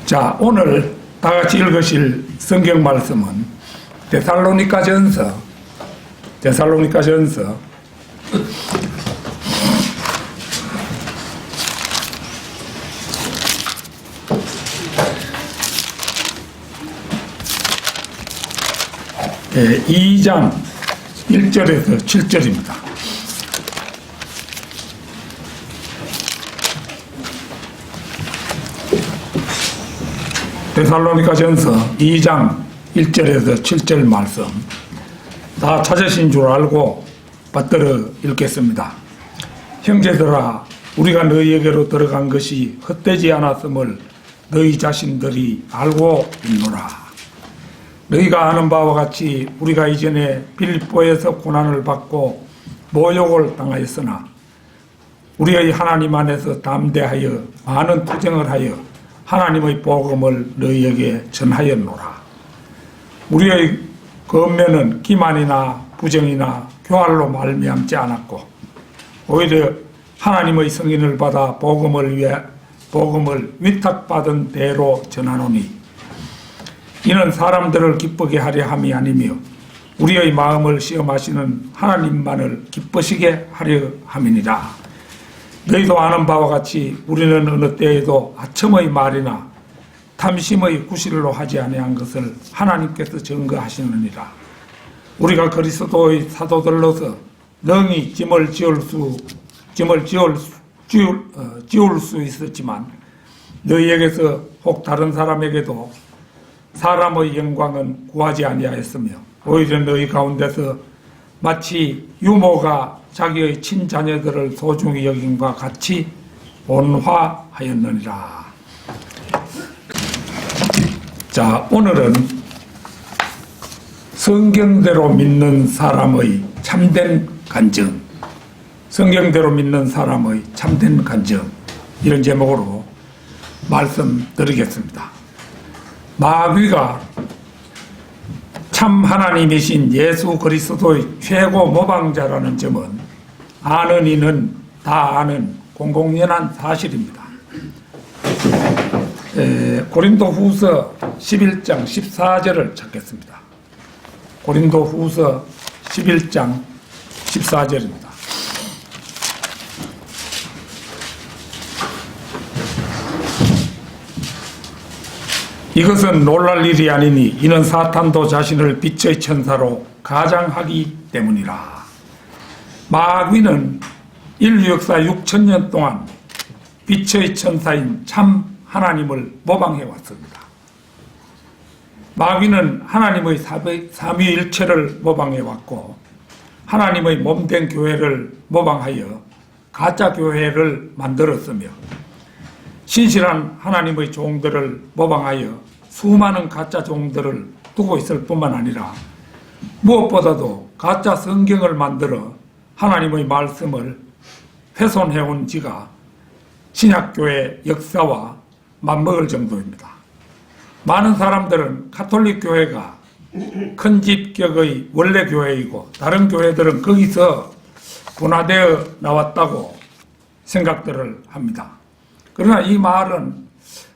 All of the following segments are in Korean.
자, 오늘 다 같이 읽으실 성경 말씀은 데살로니가전서 2장 1절에서 7절입니다. 데살로니가전서 2장 1절에서 7절 말씀 다 찾으신 줄 알고 받들어 읽겠습니다. 형제들아, 우리가 너희에게로 들어간 것이 헛되지 않았음을 너희 자신들이 알고 있노라. 너희가 아는 바와 같이 우리가 이전에 빌립보에서 고난을 받고 모욕을 당하였으나 우리의 하나님 안에서 담대하여 많은 투쟁을 하여 하나님의 복음을 너희에게 전하였노라. 우리의 권면은 기만이나 부정이나 교활로 말미암지 않았고 오히려 하나님의 승인을 받아 복음을 위탁받은 대로 전하노니 이는 사람들을 기쁘게 하려 함이 아니며 우리의 마음을 시험하시는 하나님만을 기쁘시게 하려 함이니라. 너희도 아는 바와 같이 우리는 어느 때에도 아첨의 말이나 탐심의 구실로 하지 아니한 것을 하나님께서 증거하시느니라. 우리가 그리스도의 사도들로서 능히 짐을 지울 수 있었지만 너희에게서 혹 다른 사람에게도 사람의 영광은 구하지 아니하였으며 오히려 너희 가운데서 마치 유모가 자기의 친자녀들을 소중히 여김과 같이 온화하였느니라. 자, 오늘은 성경대로 믿는 사람의 참된 간증, 성경대로 믿는 사람의 참된 간증, 이런 제목으로 말씀드리겠습니다. 마귀가 참 하나님이신 예수 그리스도의 최고 모방자라는 점은 아는 이는 다 아는 공공연한 사실입니다. 고린도후서 11장 14절을 찾겠습니다. 고린도후서 11장 14절입니다. 이것은 놀랄 일이 아니니 이는 사탄도 자신을 빛의 천사로 가장하기 때문이라. 마귀는 인류 역사 6,000년 동안 빛의 천사인 참 하나님을 모방해 왔습니다. 마귀는 하나님의 삼위일체를 모방해 왔고 하나님의 몸된 교회를 모방하여 가짜 교회를 만들었으며 신실한 하나님의 종들을 모방하여 수많은 가짜 종들을 두고 있을 뿐만 아니라 무엇보다도 가짜 성경을 만들어 하나님의 말씀을 훼손해온 지가 신약교회 역사와 맞먹을 정도입니다. 많은 사람들은 가톨릭 교회가 큰 집격의 원래 교회이고 다른 교회들은 거기서 분화되어 나왔다고 생각들을 합니다. 그러나 이 말은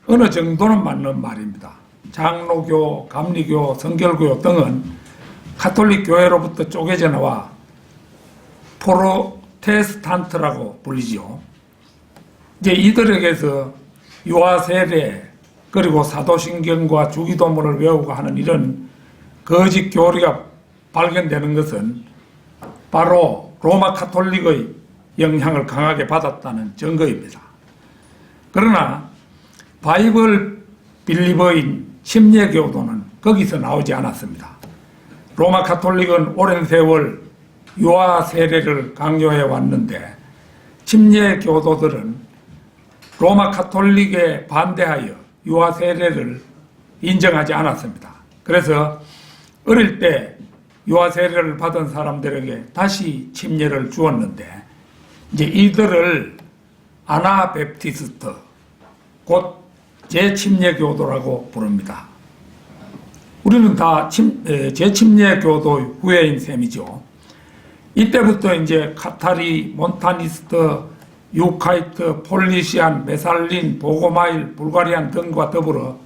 어느 정도는 맞는 말입니다. 장로교, 감리교, 성결교 등은 가톨릭 교회로부터 쪼개져 나와 프로테스탄트라고 불리지요. 이제 이들에게서 유아세례 그리고 사도신경과 주기도문을 외우고 하는 이런 거짓 교리가 발견되는 것은 바로 로마 가톨릭의 영향을 강하게 받았다는 증거입니다. 그러나 바이블 빌리버인 심예교도는 거기서 나오지 않았습니다. 로마 가톨릭은 오랜 세월 유아 세례를 강요해 왔는데 심예교도들은 로마 가톨릭에 반대하여 유아 세례를 인정하지 않았습니다. 그래서 어릴 때 유아 세례를 받은 사람들에게 다시 침례를 주었는데 이제 이들을 아나베프티스트 곧 재침례교도라고 부릅니다. 우리는 다 재침례교도 후예인 셈이죠. 이때부터 이제 카타리, 몬타니스트, 유카이트, 폴리시안, 메살린, 보고마일, 불가리안 등과 더불어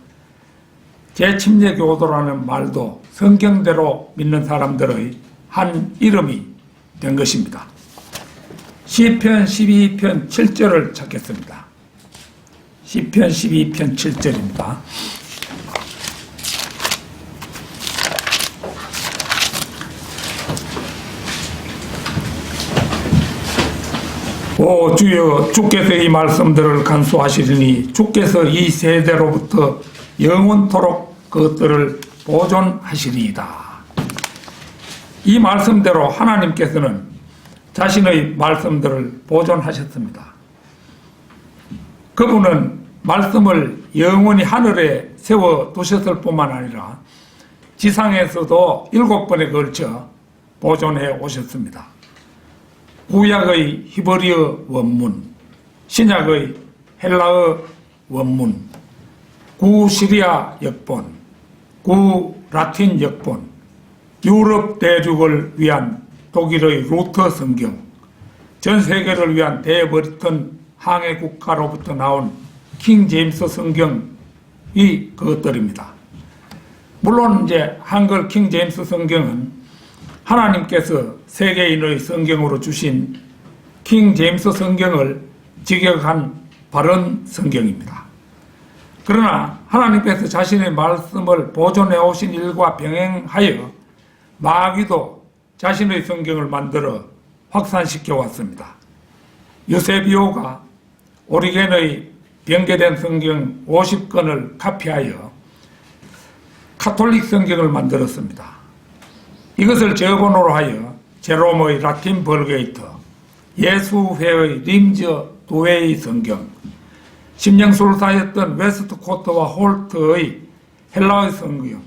재침례 교도라는 말도 성경대로 믿는 사람들의 한 이름이 된 것입니다. 시편 12편 7절을 찾겠습니다. 시편 12편 7절입니다. 오 주여, 주께서 이 말씀들을 간수하시리니 주께서 이 세대로부터 영원토록 그것들을 보존하시리이다. 이 말씀대로 하나님께서는 자신의 말씀들을 보존하셨습니다. 그분은 말씀을 영원히 하늘에 세워두셨을 뿐만 아니라 지상에서도 7번에 걸쳐 보존해 오셨습니다. 구약의 히브리어 원문, 신약의 헬라어 원문, 구시리아 역본, 구라틴 역본, 유럽 대륙을 위한 독일의 루터 성경, 전 세계를 위한 대버리턴 항해 국가로부터 나온 킹 제임스 성경이 그것들입니다. 물론 이제 한글 킹 제임스 성경은 하나님께서 세계인의 성경으로 주신 킹 제임스 성경을 직역한 바른 성경입니다. 그러나 하나님께서 자신의 말씀을 보존해 오신 일과 병행하여 마귀도 자신의 성경을 만들어 확산시켜 왔습니다. 유세비오가 오리겐의 변개된 성경 50권을 카피하여 카톨릭 성경을 만들었습니다. 이것을 저번으로 하여 제롬의 라틴 벌게이터, 예수회의 림저 도웨이 성경, 심령술사였던 웨스트코트와 홀트의 헬라어 성경,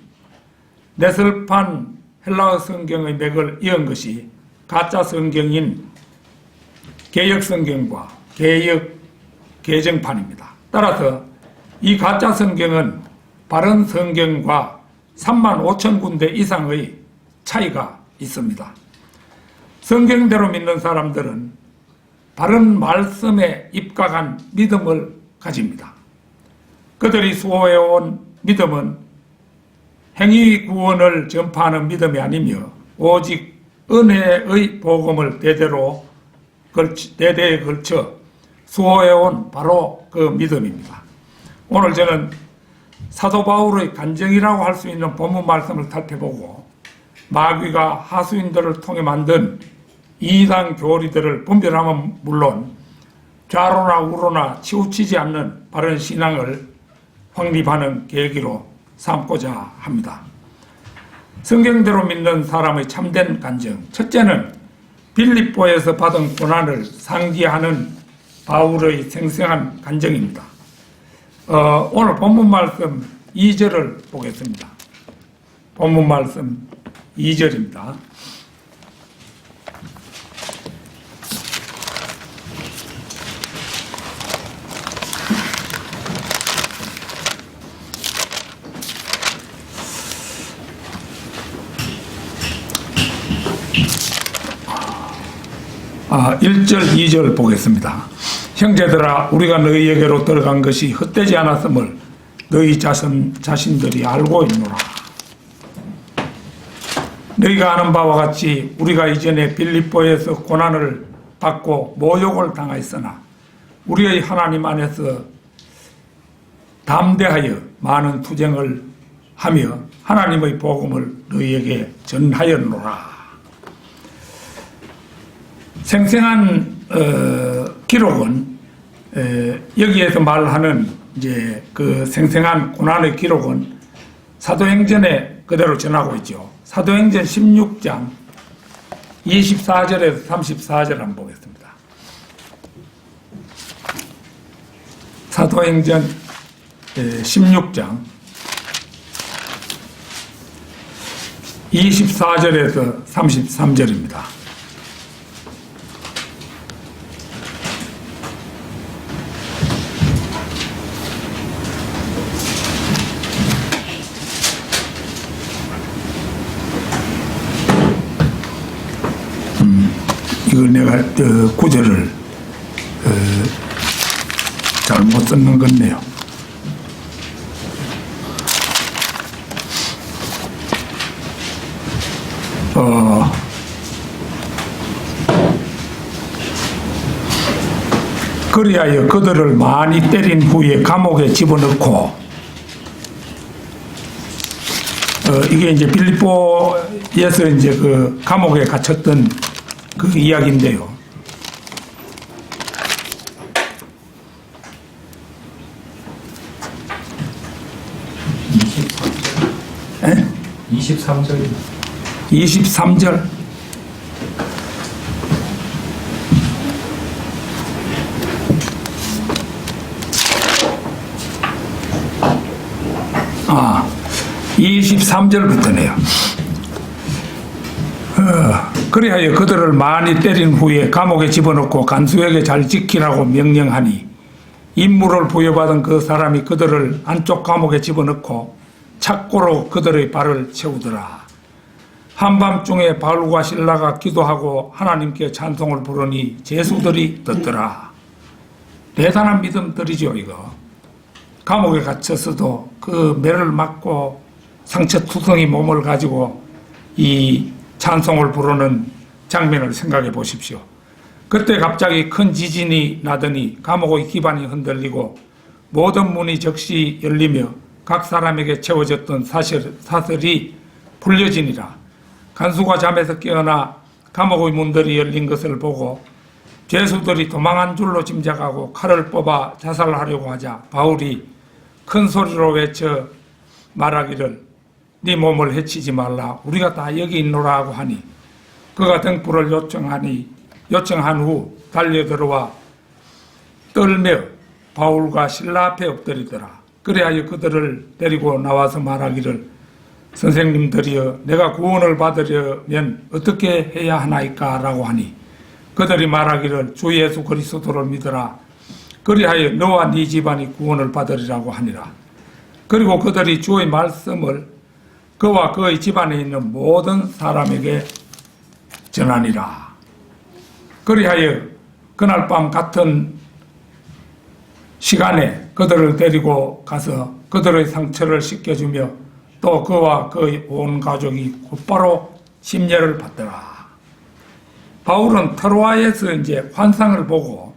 네슬판 헬라어 성경의 맥을 이은 것이 가짜 성경인 개역 성경과 개역 개정판입니다. 따라서 이 가짜 성경은 바른 성경과 35,000군데 이상의 차이가 있습니다. 성경대로 믿는 사람들은 바른 말씀에 입각한 믿음을 가집니다. 그들이 수호해온 믿음은 행위 구원을 전파하는 믿음이 아니며 오직 은혜의 복음을 대대에 걸쳐 수호해온 바로 그 믿음입니다. 오늘 저는 사도 바울의 간증이라고 할 수 있는 본문 말씀을 살펴보고 마귀가 하수인들을 통해 만든 이단 교리들을 분별하면 물론 좌로나 우로나 치우치지 않는 바른 신앙을 확립하는 계기로 삼고자 합니다. 성경대로 믿는 사람의 참된 간증, 첫째는 빌립보에서 받은 고난을 상기하는 바울의 생생한 간증입니다. 오늘 본문 말씀 2절을 보겠습니다. 본문 말씀 2절입니다. 아, 1절, 2절 보겠습니다. 형제들아, 우리가 너희에게로 들어간 것이 헛되지 않았음을 너희 자신들이 알고 있노라. 너희가 아는 바와 같이 우리가 이전에 빌립보에서 고난을 받고 모욕을 당하였으나 우리의 하나님 안에서 담대하여 많은 투쟁을 하며 하나님의 복음을 너희에게 전하였노라. 생생한 기록은 여기에서 말하는 이제 그 생생한 고난의 기록은 사도행전에 그대로 전하고 있죠. 사도행전 16장 24절에서 34절 한번 보겠습니다. 사도행전 16장 24절에서 33절입니다. 이걸 내가 구절을 잘못 썼는 건데요. 그리하여 그들을 많이 때린 후에 감옥에 집어넣고, 이게 이제 빌립보에서 이제 그 감옥에 갇혔던 그 이야기인데요. 에? 23절. 23절. 아, 23절부터네요. 그리하여 그들을 많이 때린 후에 감옥에 집어넣고 간수에게 잘 지키라고 명령하니, 임무를 부여받은 그 사람이 그들을 안쪽 감옥에 집어넣고 착고로 그들의 발을 채우더라. 한밤중에 바울과 실라가 기도하고 하나님께 찬송을 부르니 죄수들이 듣더라. 대단한 믿음들이죠, 이거. 감옥에 갇혔어도 그 매를 맞고 상처투성이 몸을 가지고 이 찬송을 부르는 장면을 생각해 보십시오. 그때 갑자기 큰 지진이 나더니 감옥의 기반이 흔들리고 모든 문이 즉시 열리며 각 사람에게 채워졌던 사슬이 풀려지니라. 간수가 잠에서 깨어나 감옥의 문들이 열린 것을 보고 죄수들이 도망한 줄로 짐작하고 칼을 뽑아 자살하려고 하자 바울이 큰 소리로 외쳐 말하기를 네 몸을 해치지 말라, 우리가 다 여기 있노라 하고 하니, 그가 등불을 요청한 후 달려들어와 떨며 바울과 실라 앞에 엎드리더라. 그래하여 그들을 데리고 나와서 말하기를 선생님들이여, 내가 구원을 받으려면 어떻게 해야 하나이까 라고 하니, 그들이 말하기를 주 예수 그리스도를 믿으라. 그리하여 너와 네 집안이 구원을 받으리라고 하니라. 그리고 그들이 주의 말씀을 그와 그의 집안에 있는 모든 사람에게 전하니라. 그리하여 그날 밤 같은 시간에 그들을 데리고 가서 그들의 상처를 씻겨주며 또 그와 그의 온 가족이 곧바로 심려를 받더라. 바울은 트로아에서 이제 환상을 보고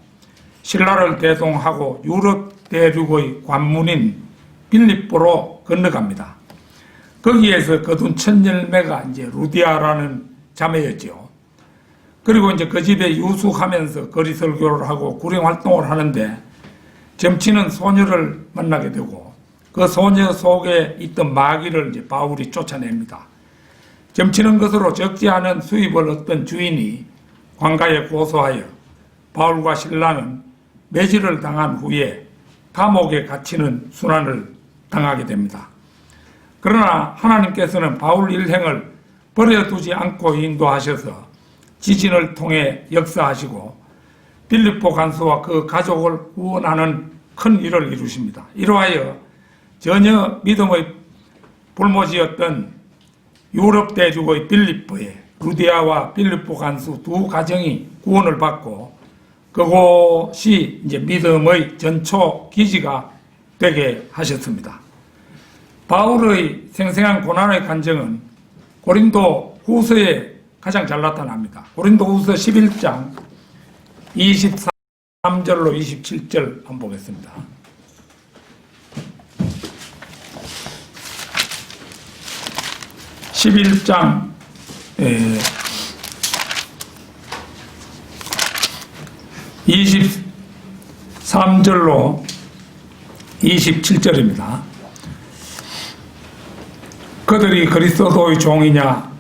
신라를 대동하고 유럽 대륙의 관문인 빌립보로 건너갑니다. 거기에서 거둔 첫 열매가 이제 루디아라는 자매였죠. 그리고 이제 그 집에 유숙하면서 거리 설교를 하고 구령 활동을 하는데 점치는 소녀를 만나게 되고 그 소녀 속에 있던 마귀를 이제 바울이 쫓아냅니다. 점치는 것으로 적지 않은 수입을 얻던 주인이 관가에 고소하여 바울과 신라는 매질을 당한 후에 감옥에 갇히는 순환을 당하게 됩니다. 그러나 하나님께서는 바울 일행을 버려두지 않고 인도하셔서 지진을 통해 역사하시고 빌립보 간수와 그 가족을 구원하는 큰 일을 이루십니다. 이로하여 전혀 믿음의 불모지였던 유럽 대륙의 빌립보에 루디아와 빌립보 간수 두 가정이 구원을 받고 그곳이 이제 믿음의 전초 기지가 되게 하셨습니다. 바울의 생생한 고난의 간증은 고린도 후서에 가장 잘 나타납니다. 고린도 후서 11장 23절로 27절 한번 보겠습니다. (11장) 23절로 27절입니다. 그들이 그리스도의 종이냐?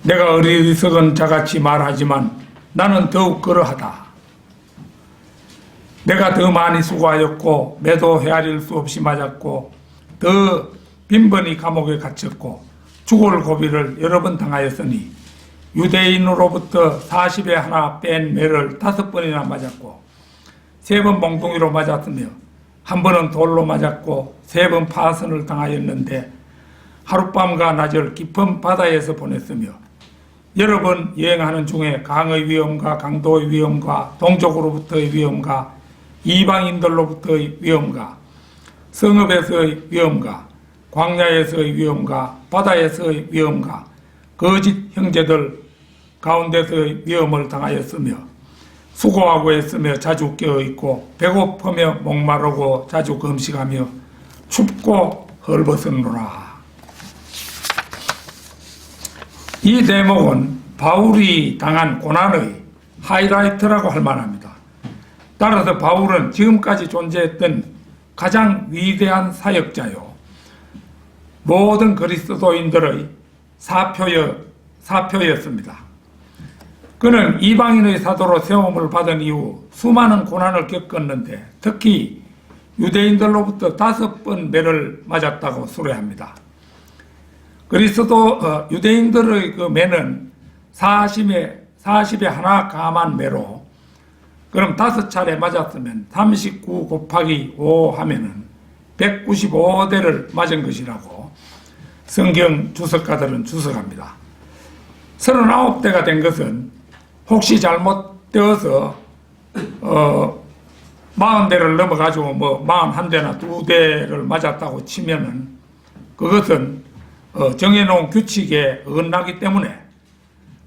내가 어리석은 자같이 말하지만 나는 더욱 그러하다. 내가 더 많이 수고하였고 매도 헤아릴 수 없이 맞았고 더 빈번히 감옥에 갇혔고 죽을 고비를 여러 번 당하였으니 유대인으로부터 40에 하나 뺀 매를 5번이나 맞았고 3번 몽둥이로 맞았으며 1번은 돌로 맞았고 3번 파선을 당하였는데 하룻밤과 낮을 깊은 바다에서 보냈으며 여러 번 여행하는 중에 강의 위험과 강도의 위험과 동족으로부터의 위험과 이방인들로부터의 위험과 성읍에서의 위험과 광야에서의 위험과 바다에서의 위험과 거짓 형제들 가운데서의 위험을 당하였으며 수고하고 애쓰며 자주 깨어있고 배고프며 목마르고 자주 금식하며 춥고 헐벗었노라. 이 대목은 바울이 당한 고난의 하이라이트라고 할 만합니다. 따라서 바울은 지금까지 존재했던 가장 위대한 사역자요, 모든 그리스도인들의 사표였습니다. 그는 이방인의 사도로 세움을 받은 이후 수많은 고난을 겪었는데 특히 유대인들로부터 5번 매를 맞았다고 수레합니다. 유대인들의 그 매는 40에 하나 감한 매로, 그럼 5차례 맞았으면 39 곱하기 5 하면은 195대를 맞은 것이라고 성경 주석가들은 주석합니다. 39대가 된 것은 혹시 잘못되어서 40대를 넘어가지고 41대나 2대를 맞았다고 치면은 그것은 정해놓은 규칙에 어긋나기 때문에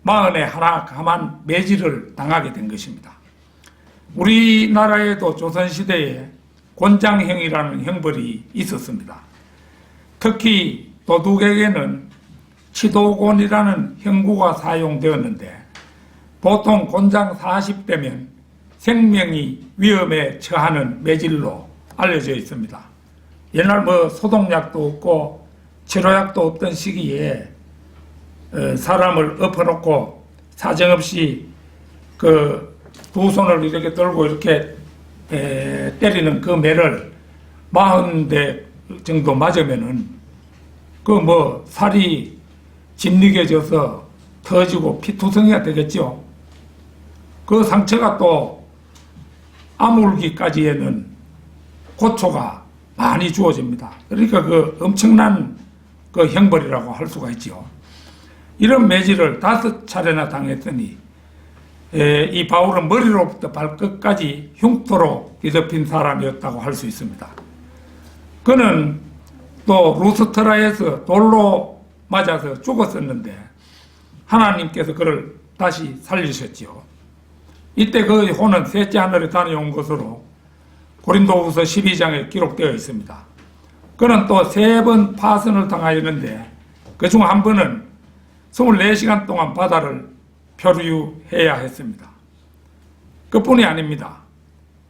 40에 하나 감한 매질을 당하게 된 것입니다. 우리나라에도 조선시대에 곤장형이라는 형벌이 있었습니다. 특히 도둑에게는 치도곤이라는 형구가 사용되었는데 보통 곤장 40대면 생명이 위험에 처하는 매질로 알려져 있습니다. 옛날 소독약도 없고 치료약도 없던 시기에 사람을 엎어놓고 사정없이 그 두 손을 이렇게 들고 이렇게 때리는 그 매를 40대 정도 맞으면은 살이 짓이겨져서 터지고 피투성이가 되겠죠. 그 상처가 또 아물기까지에는 고초가 많이 주어집니다. 그러니까 그 엄청난 그 형벌이라고 할 수가 있죠. 이런 매질을 5차례나 당했더니 이 바울은 머리로부터 발끝까지 흉터로 뒤덮인 사람이었다고 할 수 있습니다. 그는 또 루스트라에서 돌로 맞아서 죽었었는데 하나님께서 그를 다시 살리셨지요. 이때 그 혼은 셋째 하늘에 다녀온 것으로 고린도후서 12장에 기록되어 있습니다. 그는 또 3번 파선을 당하였는데 그중 한 번은 24시간 동안 바다를漂流해야 했습니다. 그뿐이 아닙니다.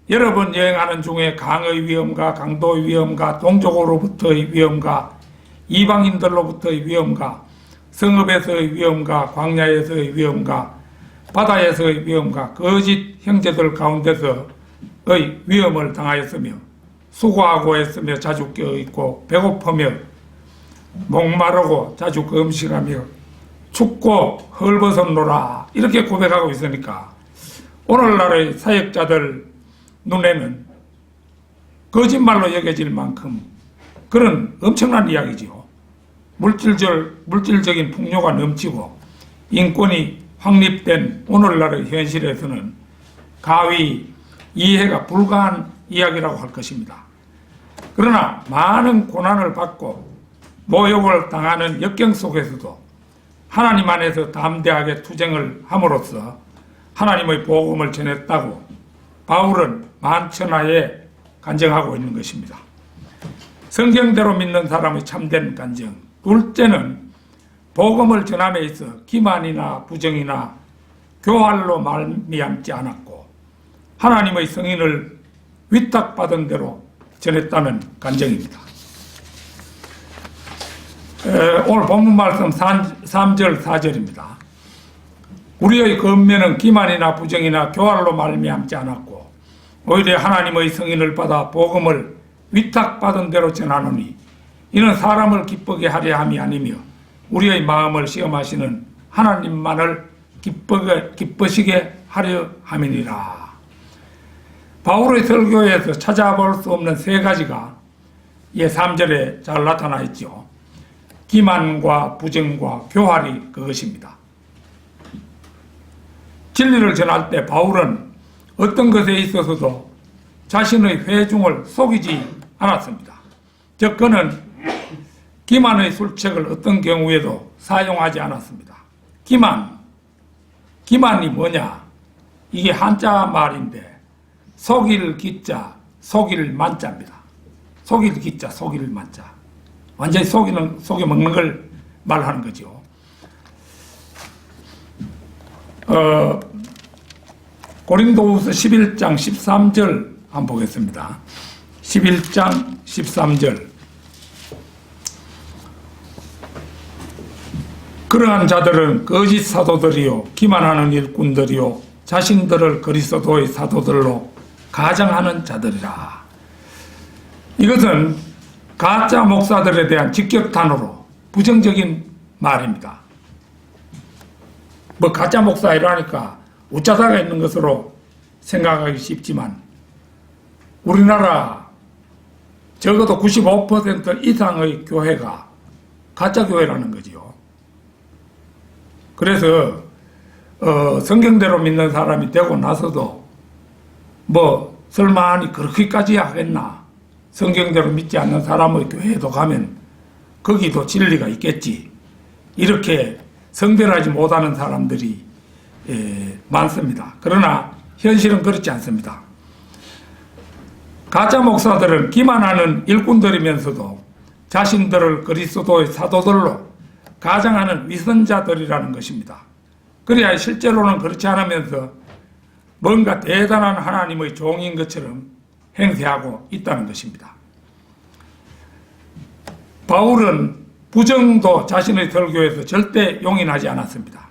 여러 번 여행하는 중에 강의 위험과 강도의 위험과 동족으로부터의 위험과 이방인들로부터의 위험과 성읍에서의 위험과 광야에서의 위험과 바다에서의 위험과 거짓 형제들 가운데서의 위험을 당하였으며 수고하고 애쓰며 자주 깨어있고 배고프며 목마르고 자주 금식하며 춥고 헐벗었노라 이렇게 고백하고 있으니까 오늘날의 사역자들 눈에는 거짓말로 여겨질 만큼 그런 엄청난 이야기지요. 물질적인 풍요가 넘치고 인권이 확립된 오늘날의 현실에서는 가히 이해가 불가한 이야기라고 할 것입니다. 그러나 많은 고난을 받고 모욕을 당하는 역경 속에서도 하나님 안에서 담대하게 투쟁을 함으로써 하나님의 복음을 전했다고 바울은 만천하에 간증하고 있는 것입니다. 성경대로 믿는 사람의 참된 간증. 둘째는 복음을 전함에 있어 기만이나 부정이나 교활로 말미암지 않았고 하나님의 성인을 위탁받은 대로 전했다는 간증입니다. 오늘 본문 말씀 3절 4절입니다. 우리의 권면은 기만이나 부정이나 교활로 말미암지 않았고 오히려 하나님의 성인을 받아 복음을 위탁받은 대로 전하노니 이는 사람을 기쁘게 하려 함이 아니며 우리의 마음을 시험하시는 하나님만을 기쁘시게 하려 함이니라. 바울의 설교에서 찾아볼 수 없는 3가지가 3절에 잘 나타나 있죠. 기만과 부정과 교활이 그것입니다. 진리를 전할 때 바울은 어떤 것에 있어서도 자신의 회중을 속이지 않았습니다. 즉 그는 기만의 술책을 어떤 경우에도 사용하지 않았습니다. 기만이 뭐냐? 이게 한자 말인데 속일 기자, 속일 만자입니다. 속일 기자, 속일 만자. 완전히 속여 먹는 걸 말하는 거죠. 고린도후서 11장 13절 한번 보겠습니다. 11장 13절. 그러한 자들은 거짓 사도들이요 기만하는 일꾼들이요 자신들을 그리스도의 사도들로 가정하는 자들이라. 이것은 가짜 목사들에 대한 직격탄으로 부정적인 말입니다. 뭐 가짜 목사 이러니까 웃자다가 있는 것으로 생각하기 쉽지만 우리나라 적어도 95% 이상의 교회가 가짜 교회라는 거지요. 그래서 성경대로 믿는 사람이 되고 나서도 뭐 설마하니 그렇게까지 하겠나, 성경대로 믿지 않는 사람의 교회에도 가면 거기도 진리가 있겠지, 이렇게 성별하지 못하는 사람들이 많습니다. 그러나 현실은 그렇지 않습니다. 가짜 목사들은 기만하는 일꾼들이면서도 자신들을 그리스도의 사도들로 가장하는 위선자들이라는 것입니다. 그래야 실제로는 그렇지 않으면서 뭔가 대단한 하나님의 종인 것처럼 행세하고 있다는 것입니다. 바울은 부정도 자신의 설교에서 절대 용인하지 않았습니다.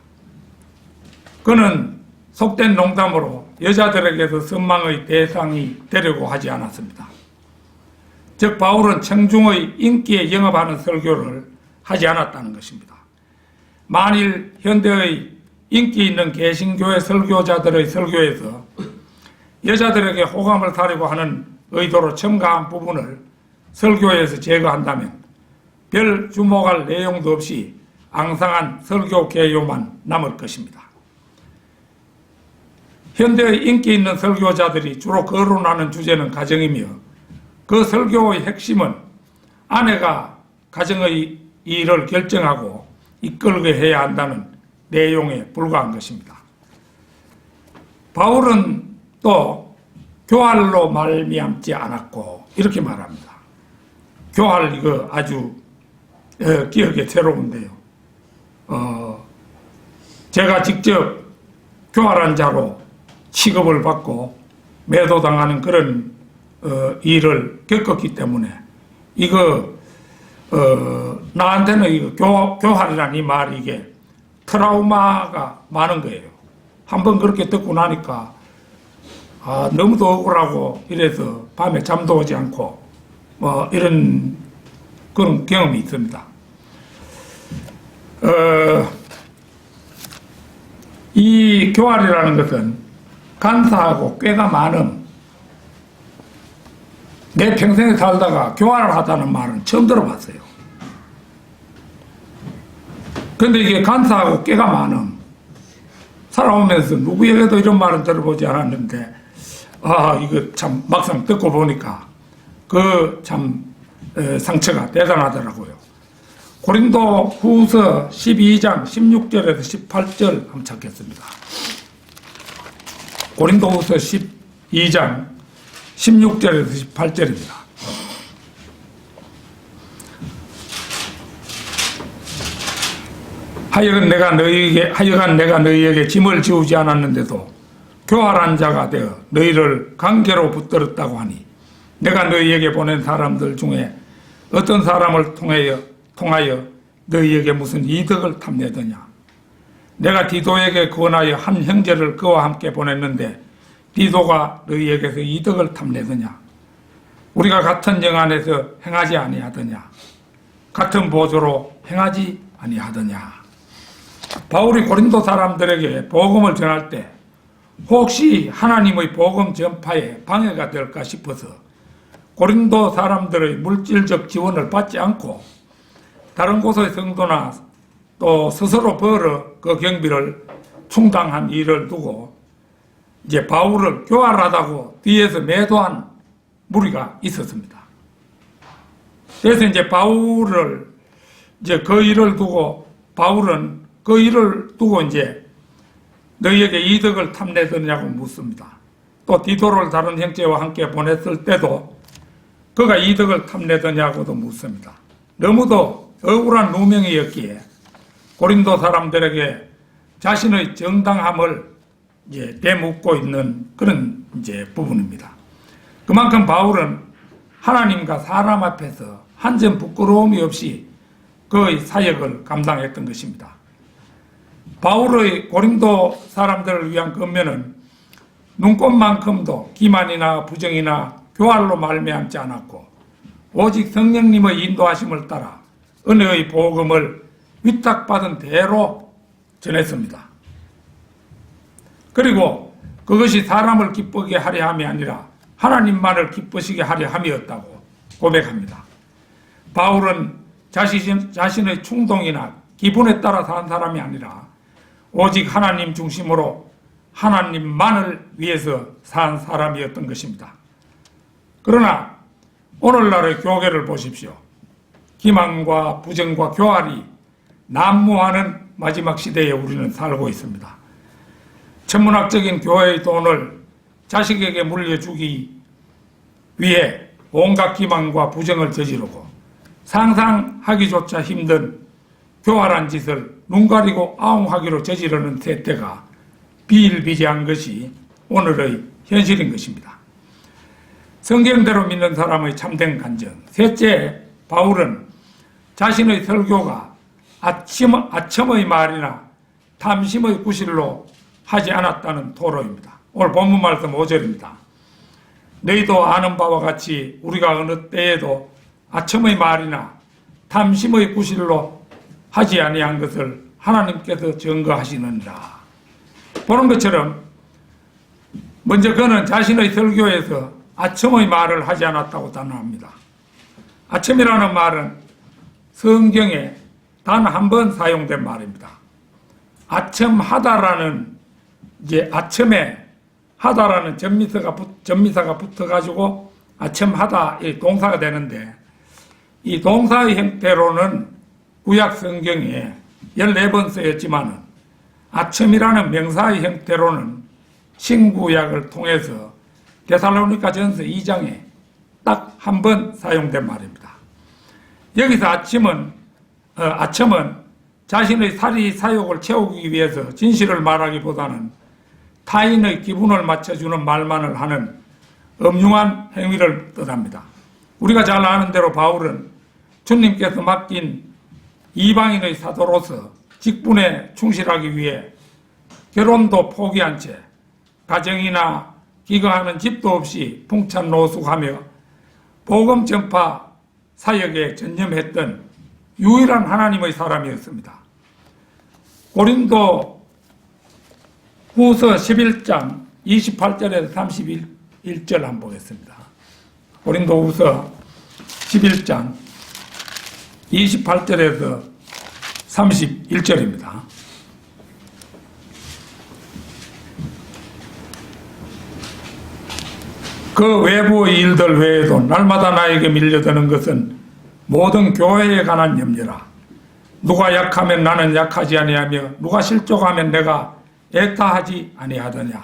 그는 속된 농담으로 여자들에게서 선망의 대상이 되려고 하지 않았습니다. 즉 바울은 청중의 인기에 영합하는 설교를 하지 않았다는 것입니다. 만일 현대의 인기 있는 개신교회 설교자들의 설교에서 여자들에게 호감을 사려고 하는 의도로 첨가한 부분을 설교에서 제거한다면 별 주목할 내용도 없이 앙상한 설교 개요만 남을 것입니다. 현대의 인기 있는 설교자들이 주로 거론하는 주제는 가정이며 그 설교의 핵심은 아내가 가정의 일을 결정하고 이끌게 해야 한다는 내용에 불과한 것입니다. 바울은 또 교활로 말미암지 않았고 이렇게 말합니다. 교활 이거 아주 기억에 새로운데요. 제가 직접 교활한 자로 취급을 받고 매도당하는 그런 일을 겪었기 때문에 이거 나한테는 이거 교활이라는 이 말이 이게 트라우마가 많은 거예요. 한번 그렇게 듣고 나니까 너무도 억울하고 이래서 밤에 잠도 오지 않고 뭐 이런 그런 경험이 있습니다. 이 교활이라는 것은 간사하고 꾀가 많음. 내 평생에 살다가 교활을 하다는 말은 처음 들어봤어요. 근데 이게 간사하고 꾀가 많음. 살아오면서 누구에게도 이런 말은 들어보지 않았는데, 이거 참 막상 듣고 보니까 그 참 상처가 대단하더라고요. 고린도 후서 12장 16절에서 18절 한번 찾겠습니다. 고린도 후서 12장 16절에서 18절입니다. 하여간 내가 너희에게 짐을 지우지 않았는데도 교활한 자가 되어 너희를 관계로 붙들었다고 하니 내가 너희에게 보낸 사람들 중에 어떤 사람을 통하여 너희에게 무슨 이득을 탐내더냐. 내가 디도에게 권하여 한 형제를 그와 함께 보냈는데 디도가 너희에게서 이득을 탐내더냐. 우리가 같은 영 안에서 행하지 아니하더냐. 같은 보조로 행하지 아니하더냐. 바울이 고린도 사람들에게 복음을 전할 때 혹시 하나님의 복음 전파에 방해가 될까 싶어서 고린도 사람들의 물질적 지원을 받지 않고 다른 곳의 성도나 또 스스로 벌어 그 경비를 충당한 일을 두고 이제 바울을 교활하다고 뒤에서 매도한 무리가 있었습니다. 그래서 이제 바울을 이제 그 일을 두고 바울은 그 일을 두고 이제 너희에게 이득을 탐내더냐고 묻습니다. 또 디도를 다른 형제와 함께 보냈을 때도 그가 이득을 탐내더냐고도 묻습니다. 너무도 억울한 누명이었기에 고린도 사람들에게 자신의 정당함을 이제 되묻고 있는 그런 이제 부분입니다. 그만큼 바울은 하나님과 사람 앞에서 한 점 부끄러움이 없이 그의 사역을 감당했던 것입니다. 바울의 고린도 사람들을 위한 권면은 눈꽃만큼도 기만이나 부정이나 교활로 말미암지 않았고 오직 성령님의 인도하심을 따라 은혜의 복음을 위탁받은 대로 전했습니다. 그리고 그것이 사람을 기쁘게 하려 함이 아니라 하나님만을 기쁘시게 하려 함이었다고 고백합니다. 바울은 자신의 충동이나 기분에 따라 산 사람이 아니라 오직 하나님 중심으로 하나님만을 위해서 산 사람이었던 것입니다. 그러나 오늘날의 교회를 보십시오. 기만과 부정과 교활이 난무하는 마지막 시대에 우리는 살고 있습니다. 천문학적인 교회의 돈을 자식에게 물려주기 위해 온갖 기만과 부정을 저지르고 상상하기조차 힘든 교활한 짓을 눈 가리고 아웅하기로 저지르는 세태가 비일비재한 것이 오늘의 현실인 것입니다. 성경대로 믿는 사람의 참된 간증. 셋째, 바울은 자신의 설교가 아첨의 말이나 탐심의 구실로 하지 않았다는 토로입니다. 오늘 본문 말씀 5절입니다. 너희도 아는 바와 같이 우리가 어느 때에도 아첨의 말이나 탐심의 구실로 하지 아니한 것을 하나님께서 증거하시느니라. 보는 것처럼 먼저 그는 자신의 설교에서 아첨의 말을 하지 않았다고 단언합니다. 아첨이라는 말은 성경에 단 한 번 사용된 말입니다. 아첨하다라는 이제 아첨에 하다라는 전미사가 붙어가지고 아첨하다 이 동사가 되는데 이 동사의 형태로는 구약 성경에 14번 쓰였지만은 아첨이라는 명사의 형태로는 신구약을 통해서 데살로니가전서 2장에 딱 한 번 사용된 말입니다. 여기서 아첨은 자신의 사리 사욕을 채우기 위해서 진실을 말하기보다는 타인의 기분을 맞춰주는 말만을 하는 음흉한 행위를 뜻합니다. 우리가 잘 아는 대로 바울은 주님께서 맡긴 이방인의 사도로서 직분에 충실하기 위해 결혼도 포기한 채 가정이나 기거하는 집도 없이 풍찬노숙하며 복음 전파 사역에 전념했던 유일한 하나님의 사람이었습니다. 고린도 후서 11장 28절에서 31절 한번 보겠습니다. 고린도 후서 11장 28절에서 31절입니다. 그 외부의 일들 외에도 날마다 나에게 밀려드는 것은 모든 교회에 관한 염려라. 누가 약하면 나는 약하지 아니하며 누가 실족하면 내가 애타하지 아니하더냐.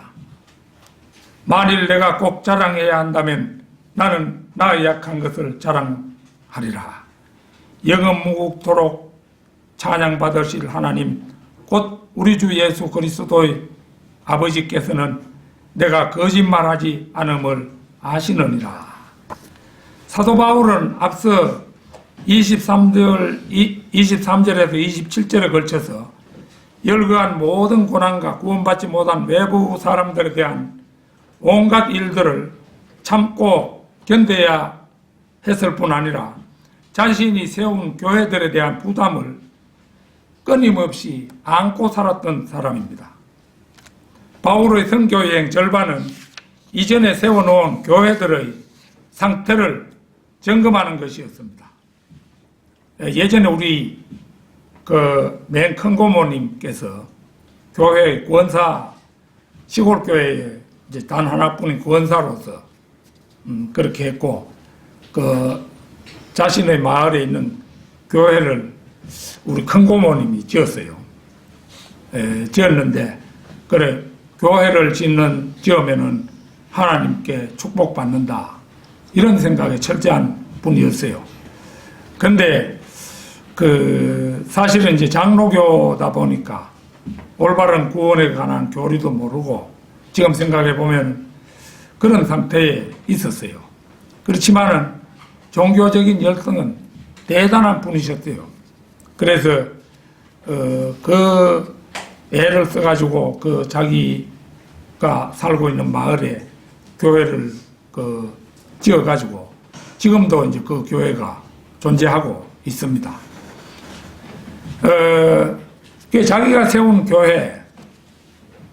만일 내가 꼭 자랑해야 한다면 나는 나의 약한 것을 자랑하리라. 영원무국토록 찬양받으실 하나님 곧 우리 주 예수 그리스도의 아버지께서는 내가 거짓말하지 않음을 아시느니라. 사도 바울은 앞서 23절에서 27절에 걸쳐서 열거한 모든 고난과 구원받지 못한 외부 사람들에 대한 온갖 일들을 참고 견뎌야 했을 뿐 아니라 자신이 세운 교회들에 대한 부담을 끊임없이 안고 살았던 사람입니다. 바울의 선교여행 절반은 이전에 세워놓은 교회들의 상태를 점검하는 것이었습니다. 예전에 우리 맨 큰 고모님께서 교회 권사, 시골 교회에 이제 단 하나뿐인 권사로서 그렇게 했고 자신의 마을에 있는 교회를 우리 큰 고모님이 지었어요. 지었는데, 그래, 교회를 지으면은 하나님께 축복받는다. 이런 생각에 철저한 분이었어요. 근데, 사실은 이제 장로교다 보니까 올바른 구원에 관한 교리도 모르고 지금 생각해 보면 그런 상태에 있었어요. 그렇지만은 종교적인 열성은 대단한 분이셨어요. 그래서 그 애를 써가지고 그 자기가 살고 있는 마을에 교회를 지어가지고 지금도 이제 그 교회가 존재하고 있습니다. 자기가 세운 교회,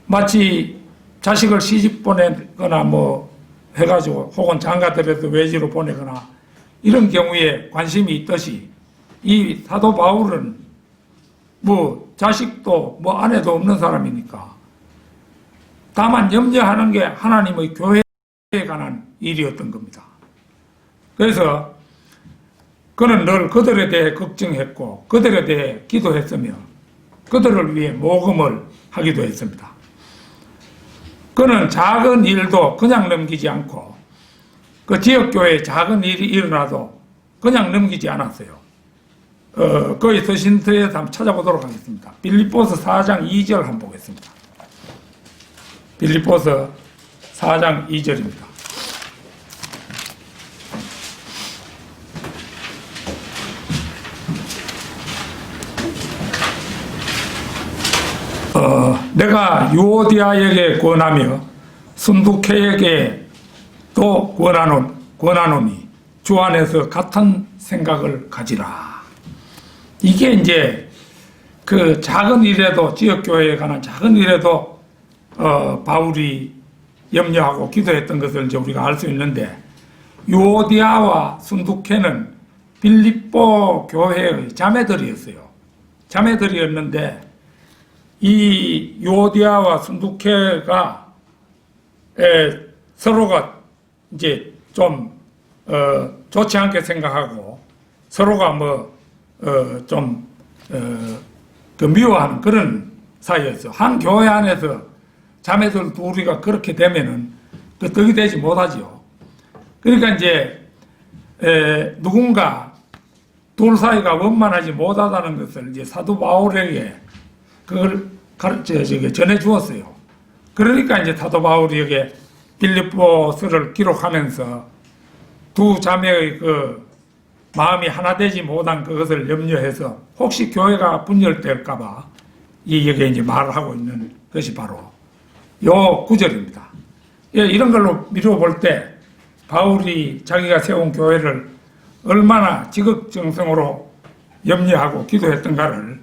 마치 자식을 시집 보내거나 뭐 해가지고 혹은 장가들에도 외지로 보내거나 이런 경우에 관심이 있듯이 이 사도 바울은 뭐 자식도 뭐 아내도 없는 사람이니까 다만 염려하는 게 하나님의 교회에 관한 일이었던 겁니다. 그래서 그는 늘 그들에 대해 걱정했고 그들에 대해 기도했으며 그들을 위해 모금을 하기도 했습니다. 그는 작은 일도 그냥 넘기지 않고 그 지역교회에 작은 일이 일어나도 그냥 넘기지 않았어요. 거기 서신서에서 한번 찾아보도록 하겠습니다. 빌립보서 4장 2절 한번 보겠습니다. 빌립보서 4장 2절입니다. 내가 유오디아에게 권하며 순두케에게 또 권하노니 주 안에서 같은 생각을 가지라. 이게 이제 그 작은 일에도 지역교회에 관한 작은 일에도 바울이 염려하고 기도했던 것을 이제 우리가 알 수 있는데 유오디아와 순두케는 빌립보 교회의 자매들이었어요. 자매들이었는데 이 유오디아와 순두케가 서로가 이제 좀 좋지 않게 생각하고 서로가 미워하는 그런 사이였어요. 한 교회 안에서 자매들 둘이가 그렇게 되면은 그 떡이 되지 못하지요. 그러니까 이제 누군가 둘 사이가 원만하지 못하다는 것을 이제 사도 바울에게 그걸 전해 주었어요. 그러니까 이제 사도 바울이 여기에 빌립보서를 기록하면서 두 자매의 그 마음이 하나 되지 못한 그것을 염려해서 혹시 교회가 분열될까봐 여기에 이제 말을 하고 있는 것이 바로 요 구절입니다. 이런 걸로 미루어 때 바울이 자기가 세운 교회를 얼마나 지극정성으로 염려하고 기도했던가를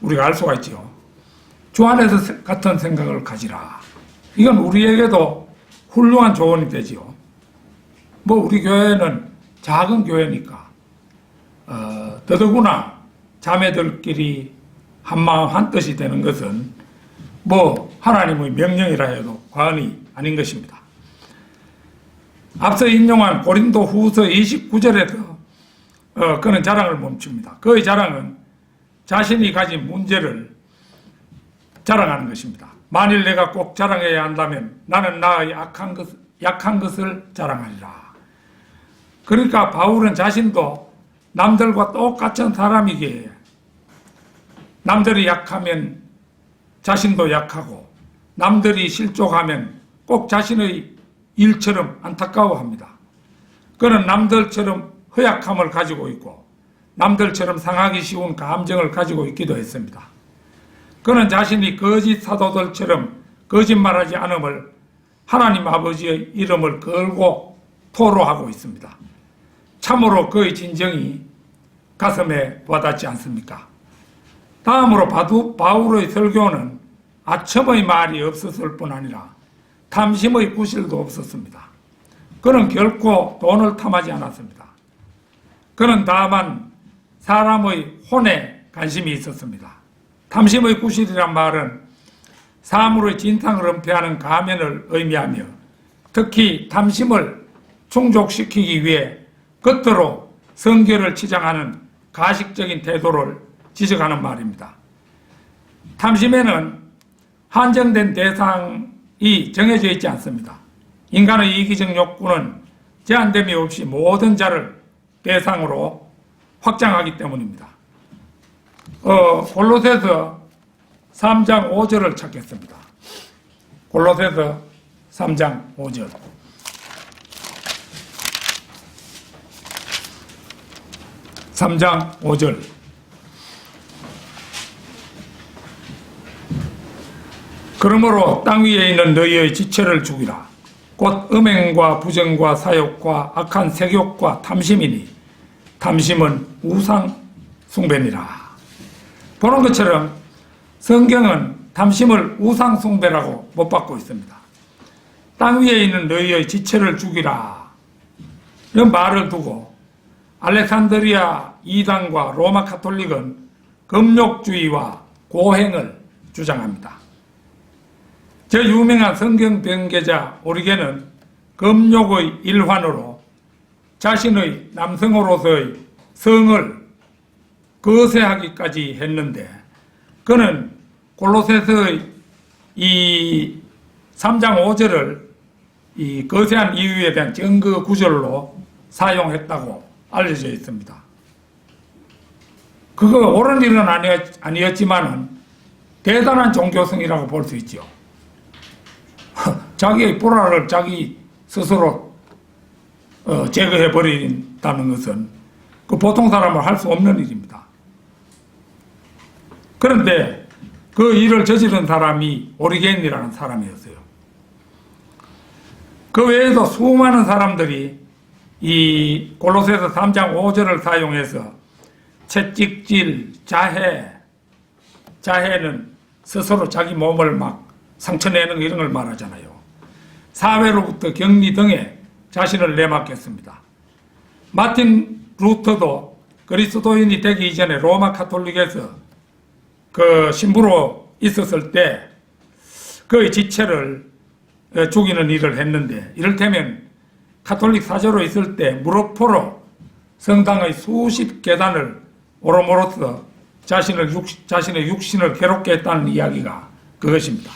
우리가 알 수가 있죠. 주 안에서 같은 생각을 가지라. 이건 우리에게도 훌륭한 조언이 되지요. 뭐 우리 교회는 작은 교회니까 더더구나 자매들끼리 한마음 한뜻이 되는 것은 뭐 하나님의 명령이라 해도 과언이 아닌 것입니다. 앞서 인용한 고린도 후서 29절에서 그는 자랑을 멈춥니다. 그의 자랑은 자신이 가진 문제를 자랑하는 것입니다. 만일 내가 꼭 자랑해야 한다면 나는 나의 약한 것을 자랑하리라. 그러니까 바울은 자신도 남들과 똑같은 사람이기에 남들이 약하면 자신도 약하고 남들이 실족하면 꼭 자신의 일처럼 안타까워합니다. 그는 남들처럼 허약함을 가지고 있고 남들처럼 상하기 쉬운 감정을 가지고 있기도 했습니다. 그는 자신이 거짓 사도들처럼 거짓말하지 않음을 하나님 아버지의 이름을 걸고 토로하고 있습니다. 참으로 그의 진정이 가슴에 와닿지 않습니까? 다음으로 바울의 설교는 아첨의 말이 없었을 뿐 아니라 탐심의 구실도 없었습니다. 그는 결코 돈을 탐하지 않았습니다. 그는 다만 사람의 혼에 관심이 있었습니다. 탐심의 구실이란 말은 사물의 진탕을 은폐하는 가면을 의미하며 특히 탐심을 충족시키기 위해 겉으로 성결을 치장하는 가식적인 태도를 지적하는 말입니다. 탐심에는 한정된 대상이 정해져 있지 않습니다. 인간의 이기적 욕구는 제한됨이 없이 모든 자를 대상으로 확장하기 때문입니다. 골로새서 3장 5절을 찾겠습니다. 골로새서 3장 5절. (3장 5절) 그러므로 땅 위에 있는 너희의 지체를 죽이라. 곧 음행과 부정과 사욕과 악한 색욕과 탐심이니 탐심은 우상 숭배니라. 보는 것처럼 성경은 탐심을 우상 숭배라고 못 받고 있습니다. 땅 위에 있는 너희의 지체를 죽이라. 이런 말을 두고 알렉산드리아 이단과 로마 카톨릭은 금욕주의와 고행을 주장합니다. 저 유명한 성경 변개자 오리겐은 금욕의 일환으로 자신의 남성으로서의 성을 거세하기까지 했는데, 그는 골로새서의 이 3장 5절을 이 거세한 이유에 대한 증거 구절로 사용했다고 알려져 있습니다. 그거 옳은 일은 아니었지만은 대단한 종교성이라고 볼 수 있죠. 자기의 불화를 자기 스스로 제거해버린다는 것은 그 보통 사람은 할 수 없는 일입니다. 그런데 그 일을 저지른 사람이 오리겐이라는 사람이었어요. 그 외에도 수많은 사람들이 이 골로새서 3장 5절을 사용해서 채찍질, 자해는 스스로 자기 몸을 막 상처내는 이런 걸 말하잖아요. 사회로부터 격리 등에 자신을 내맡겼습니다. 마틴 루터도 그리스도인이 되기 이전에 로마 카톨릭에서 그 신부로 있었을 때 그의 지체를 죽이는 일을 했는데, 이를테면 카톨릭 사제로 있을 때 무릎포로 성당의 수십 계단을 오름으로써 자신의 육신을 괴롭게 했다는 이야기가 그것입니다.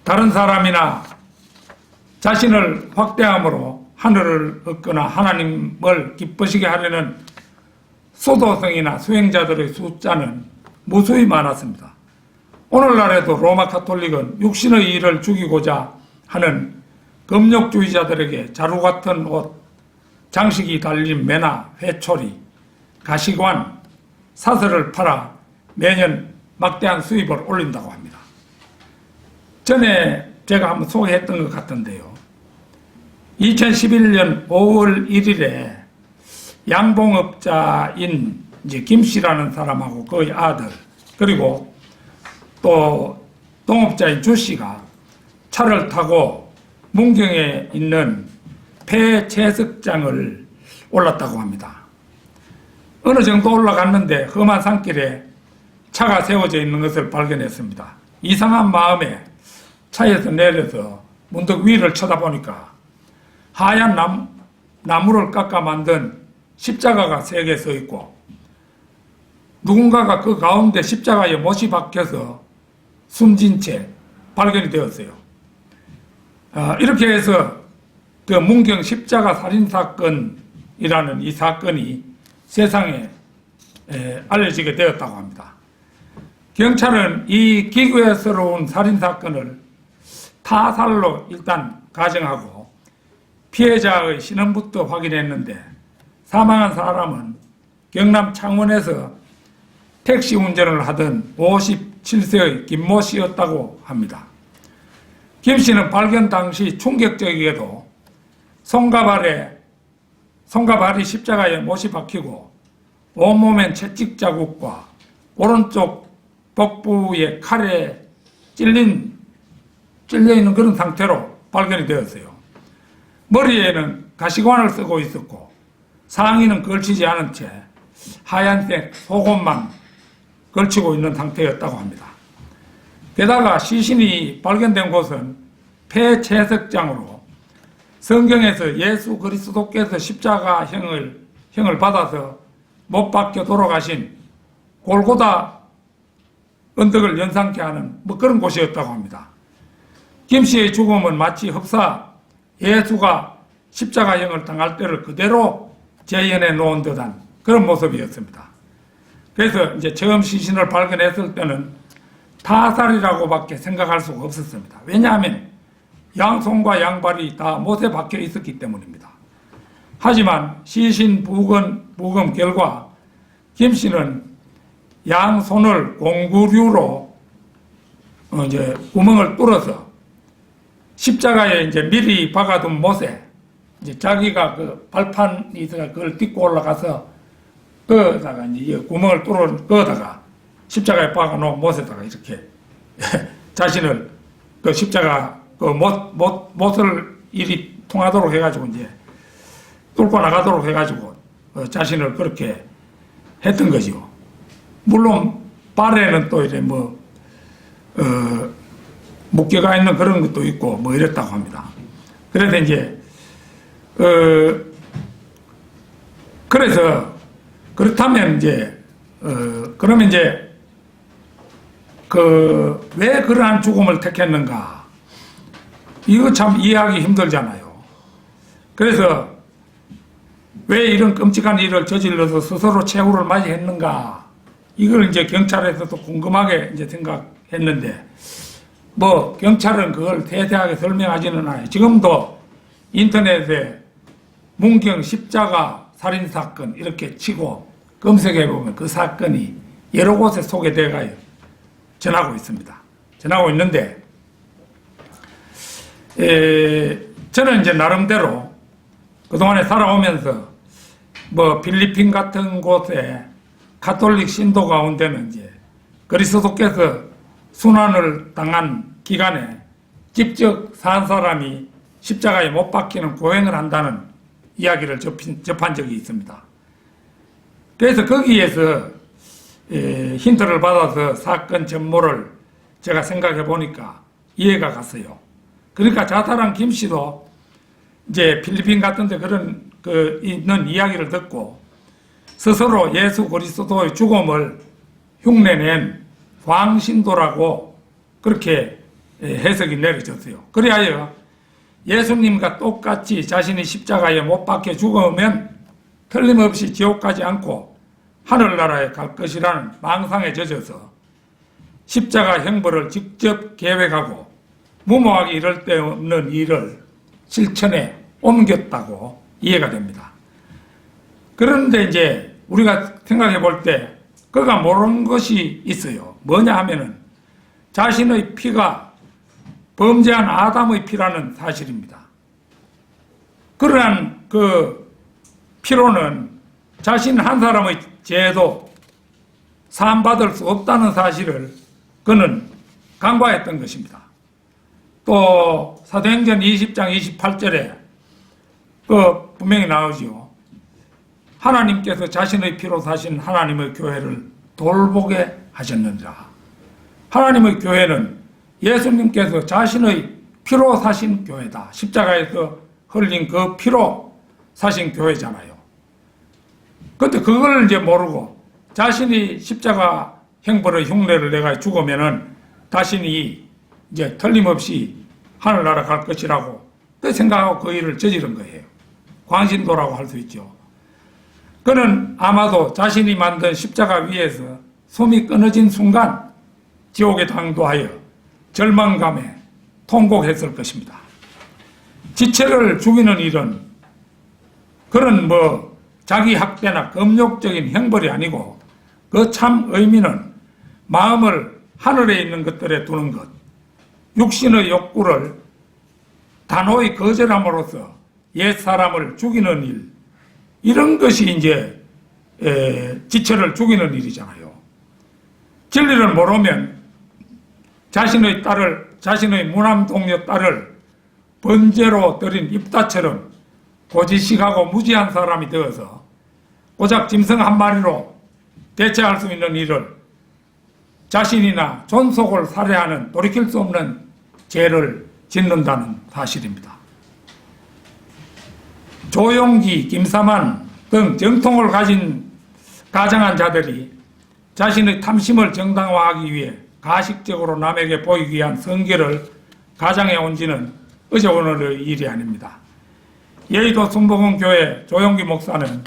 다른 사람이나 자신을 확대함으로 하늘을 얻거나 하나님을 기쁘시게 하려는 수도성이나 수행자들의 숫자는 무수히 많았습니다. 오늘날에도 로마 카톨릭은 육신의 일을 죽이고자 하는 금욕주의자들에게 자루 같은 옷, 장식이 달린 매나, 회초리, 가시관, 사슬을 팔아 매년 막대한 수입을 올린다고 합니다. 전에 제가 한번 소개했던 것 같은데요. 2011년 5월 1일에 양봉업자인 이제 김 씨라는 사람하고 그의 아들, 그리고 또 동업자인 주 씨가 차를 타고 문경에 있는 폐채석장을 올랐다고 합니다. 어느 정도 올라갔는데 험한 산길에 차가 세워져 있는 것을 발견했습니다. 이상한 마음에 차에서 내려서 문득 위를 쳐다보니까 하얀 나무를 깎아 만든 십자가가 3개 서 있고, 누군가가 그 가운데 십자가에 못이 박혀서 숨진 채 발견이 되었어요. 이렇게 해서 그 문경 십자가 살인사건이라는 이 사건이 세상에 알려지게 되었다고 합니다. 경찰은 이 기괴스러운 살인사건을 타살로 일단 가정하고 피해자의 신원부터 확인했는데, 사망한 사람은 경남 창원에서 택시 운전을 하던 57세의 김모 씨였다고 합니다. 김 씨는 발견 당시 충격적이게도 손가발이 십자가에 못이 박히고 온몸엔 채찍 자국과 오른쪽 복부에 칼에 찔려있는 그런 상태로 발견이 되었어요. 머리에는 가시관을 쓰고 있었고 상의는 걸치지 않은 채 하얀색 속옷만 걸치고 있는 상태였다고 합니다. 게다가 시신이 발견된 곳은 폐채석장으로 성경에서 예수 그리스도께서 십자가 형을 받아서 못 박혀 돌아가신 골고다 언덕을 연상케 하는 뭐 그런 곳이었다고 합니다. 김 씨의 죽음은 마치 흡사 예수가 십자가형을 당할 때를 그대로 재현해 놓은 듯한 그런 모습이었습니다. 그래서 이제 처음 시신을 발견했을 때는 타살이라고밖에 생각할 수가 없었습니다. 왜냐하면 양손과 양발이 다 못에 박혀 있었기 때문입니다. 하지만 시신 부검 결과 김 씨는 양손을 공구류로 이제 구멍을 뚫어서 십자가에 이제 미리 박아둔 못에 이제 자기가 그 발판이 있어서 그걸 딛고 올라가서 거기다가 이제 구멍을 뚫어 거기다가 십자가에 박아놓은 못에다가 이렇게 자신을 그 십자가 그 못을 이리 통하도록 해가지고 이제 뚫고 나가도록 해가지고 자신을 그렇게 했던 거죠. 물론 발에는 또 이제 묶여가 있는 그런 것도 있고 뭐 이랬다고 합니다. 그래서 이제 그래서 그렇다면 이제 그러면 이제 왜 그러한 죽음을 택했는가? 이거 참 이해하기 힘들잖아요. 그래서 왜 이런 끔찍한 일을 저질러서 스스로 최후를 맞이했는가? 이걸 이제 경찰에서도 궁금하게 이제 생각했는데, 뭐, 경찰은 그걸 세세하게 설명하지는 않아요. 지금도 인터넷에 문경 십자가 살인사건 이렇게 치고 검색해보면 그 사건이 여러 곳에 소개되어 전하고 있습니다. 전하고 있는데, 저는 이제 나름대로 그동안에 살아오면서 뭐 필리핀 같은 곳에 가톨릭 신도 가운데는 이제 그리스도께서 순환을 당한 기간에 직접 산 사람이 십자가에 못 박히는 고행을 한다는 이야기를 접한 적이 있습니다. 그래서 거기에서 힌트를 받아서 사건 전모를 제가 생각해 보니까 이해가 갔어요. 그러니까 자살한 김 씨도 이제 필리핀 같은데 그런 있는 이야기를 듣고 스스로 예수 그리스도의 죽음을 흉내낸 광신도라고 그렇게 해석이 내려졌어요. 그리하여 예수님과 똑같이 자신이 십자가에 못 박혀 죽으면 틀림없이 지옥 가지 않고 하늘나라에 갈 것이라는 망상에 젖어서 십자가 형벌을 직접 계획하고 무모하게 이럴 데 없는 일을 실천에 옮겼다고 이해가 됩니다. 그런데 이제 우리가 생각해 볼 때 그가 모르는 것이 있어요. 뭐냐 하면은 자신의 피가 범죄한 아담의 피라는 사실입니다. 그러한 그 피로는 자신 한 사람의 죄도 사함받을 수 없다는 사실을 그는 간과했던 것입니다. 또 사도행전 20장 28절에 분명히 나오지요. 하나님께서 자신의 피로 사신 하나님의 교회를 돌보게 하셨느니라. 하나님의 교회는 예수님께서 자신의 피로 사신 교회다. 십자가에서 흘린 그 피로 사신 교회잖아요. 근데 그걸 이제 모르고 자신이 십자가 형벌의 흉내를 내가 죽으면은 자신이 이제 틀림없이 하늘나라 갈 것이라고 그 생각하고 그 일을 저지른 거예요. 광신도라고 할 수 있죠. 그는 아마도 자신이 만든 십자가 위에서 숨이 끊어진 순간 지옥에 당도하여 절망감에 통곡했을 것입니다. 지체를 죽이는 일은 그런 자기 학대나 금욕적인 형벌이 아니고 그 참 의미는 마음을 하늘에 있는 것들에 두는 것, 육신의 욕구를 단호히 거절함으로써 옛사람을 죽이는 일, 이런 것이 이제 지체를 죽이는 일이잖아요. 진리를 모르면 자신의 무남 동료 딸을 번제로 드린 입다처럼 고지식하고 무지한 사람이 되어서 고작 짐승 한 마리로 대체할 수 있는 일을 자신이나 존속을 살해하는 돌이킬 수 없는 죄를 짓는다는 사실입니다. 조용기, 김사만 등 정통을 가진 가장한 자들이 자신의 탐심을 정당화하기 위해 가식적으로 남에게 보이기 위한 성결을 가장해 온 지는 어제 오늘의 일이 아닙니다. 여의도 순복음 교회 조용기 목사는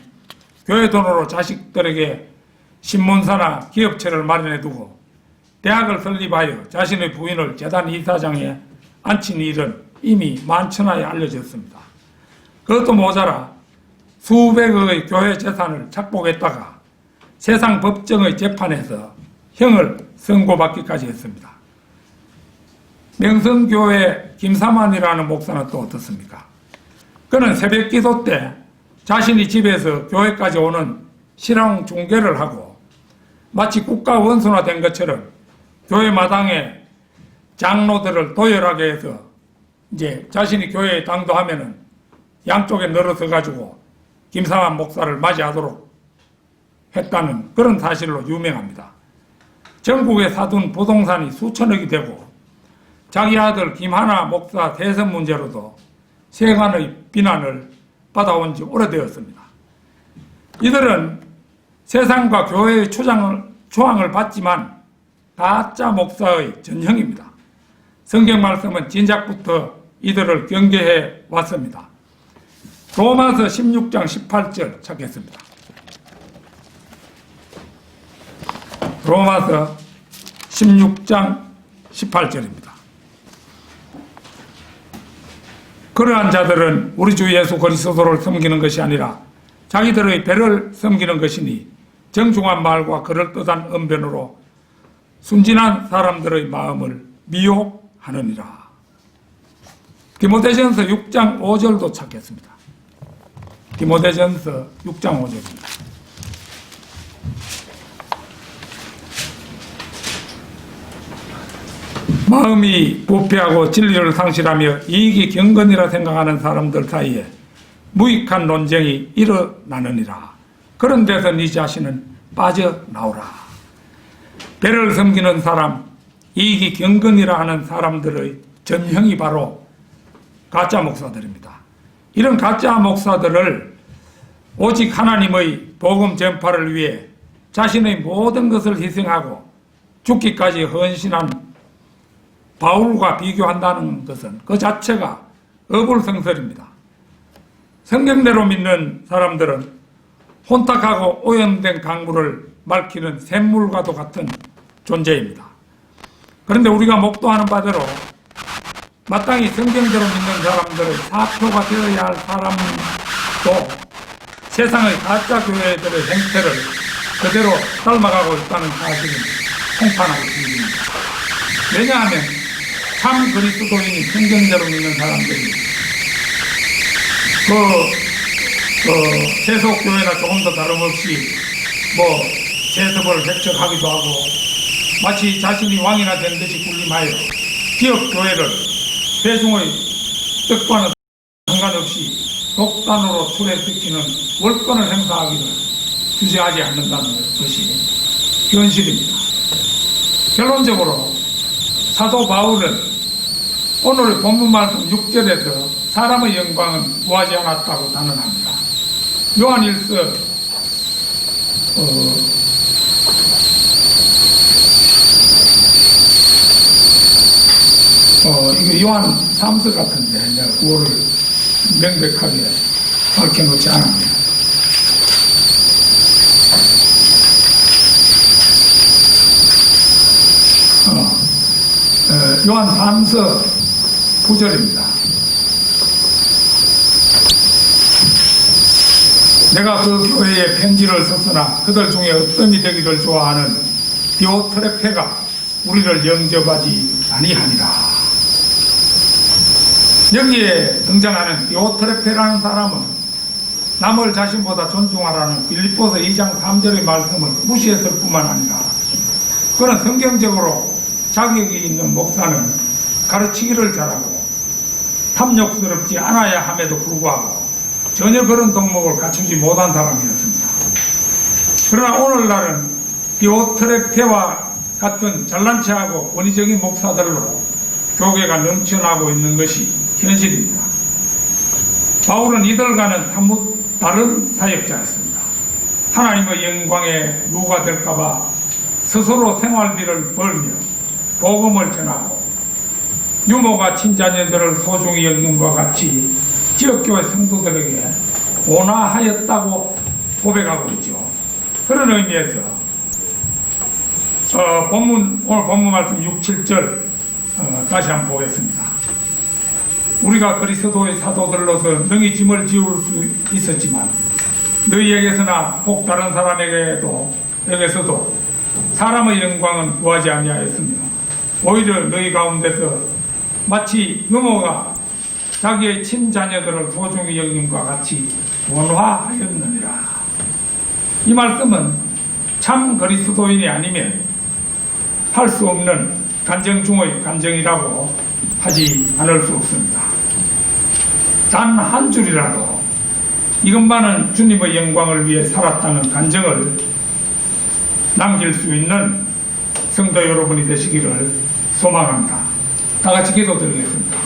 교회 돈으로 자식들에게 신문사나 기업체를 마련해 두고 대학을 설립하여 자신의 부인을 재단 이사장에 앉힌 일은 이미 만천하에 알려졌습니다. 그것도 모자라 수백억의 교회 재산을 착복했다가 세상 법정의 재판에서 형을 선고받기까지 했습니다. 명성교회 김사만이라는 목사는 또 어떻습니까? 그는 새벽기도 때 자신이 집에서 교회까지 오는 신앙 중계를 하고 마치 국가 원수나 된 것처럼 교회 마당에 장로들을 도열하게 해서 이제 자신이 교회에 당도하면은 양쪽에 늘어서 가지고 김사만 목사를 맞이하도록 했다는 그런 사실로 유명합니다. 전국에 사둔 부동산이 수천억이 되고 자기 아들 김하나 목사 대선 문제로도 세간의 비난을 받아온 지 오래되었습니다. 이들은 세상과 교회의 초항을 받지만 가짜 목사의 전형입니다. 성경 말씀은 진작부터 이들을 경계해 왔습니다. 로마서 16장 18절 찾겠습니다. 로마서 16장 18절입니다. 그러한 자들은 우리 주 예수 그리스도를 섬기는 것이 아니라 자기들의 배를 섬기는 것이니 정중한 말과 그럴듯한 언변으로 순진한 사람들의 마음을 미혹하느니라. 디모데전서 6장 5절도 찾겠습니다. 디모데전서 6장 5절입니다. 마음이 부패하고 진리를 상실하며 이익이 경건이라 생각하는 사람들 사이에 무익한 논쟁이 일어나느니라. 그런 데서 네 자신은 빠져나오라. 배를 섬기는 사람, 이익이 경건이라 하는 사람들의 전형이 바로 가짜 목사들입니다. 이런 가짜 목사들을 오직 하나님의 복음 전파를 위해 자신의 모든 것을 희생하고 죽기까지 헌신한 바울과 비교한다는 것은 그 자체가 어불성설입니다. 성경대로 믿는 사람들은 혼탁하고 오염된 강물을 맑히는 샘물과도 같은 존재입니다. 그런데 우리가 목도하는 바대로 마땅히 성경대로 믿는 사람들의 사표가 되어야 할 사람도 세상의 가짜 교회들의 행태를 그대로 닮아가고 있다는 사실은 통탄하게 들립니다. 왜냐하면 참 그리스도인이 성경대로 믿는 사람들이 세속교회나 조금 더 다름없이 세습을 획득하기도 하고 마치 자신이 왕이나 된 듯이 군림하여 기업교회를 대중의 뜻과는 상관없이 독단으로 출애시키는 월권을 행사하기를 주저하지 않는다는 것이 현실입니다. 결론적으로 사도 바울은 오늘의 본문 말씀 6절에서 사람의 영광은 구하지 않았다고 단언합니다. 요한일서 이거 요한 3서 같은데 내가 그거를 명백하게 밝혀놓지 않았네요. 요한 3서 9절입니다. 내가 그 교회에 편지를 썼으나 그들 중에 어떤이 되기를 좋아하는 디오트레페가 우리를 영접하지 아니하니라. 여기에 등장하는 디오트레페라는 사람은 남을 자신보다 존중하라는 빌립보서 2장 3절의 말씀을 무시했을 뿐만 아니라 그는 성경적으로 자격이 있는 목사는 가르치기를 잘하고 탐욕스럽지 않아야 함에도 불구하고 전혀 그런 덕목을 갖추지 못한 사람이었습니다. 그러나 오늘날은 디오트레페와 같은 잘난 체하고 권위적인 목사들로 교계가 넘쳐나고 있는 것이 현실입니다. 바울은 이들과는 사뭇 다른 사역자였습니다. 하나님의 영광에 누가 될까봐 스스로 생활비를 벌며 복음을 전하고 유모가 친자녀들을 소중히 여김과 같이 지역교회 성도들에게 온화하였다고 고백하고 있죠. 그런 의미에서 오늘 본문 말씀 6, 7절 다시 한번 보겠습니다. 우리가 그리스도의 사도들로서 능히 짐을 지울 수 있었지만 너희에게서나 혹 다른 사람에게서도 사람의 영광은 구하지 아니하였으며 오히려 너희 가운데서 마치 유모가 자기의 친자녀들을 소중히 여김과 같이 온화하였느니라. 이 말씀은 참 그리스도인이 아니면 할 수 없는 간정 중의 간정이라고 하지 않을 수 없습니다. 단 한 줄이라도 이것만은 주님의 영광을 위해 살았다는 간정을 남길 수 있는 성도 여러분이 되시기를 소망합니다. 다 같이 기도드리겠습니다.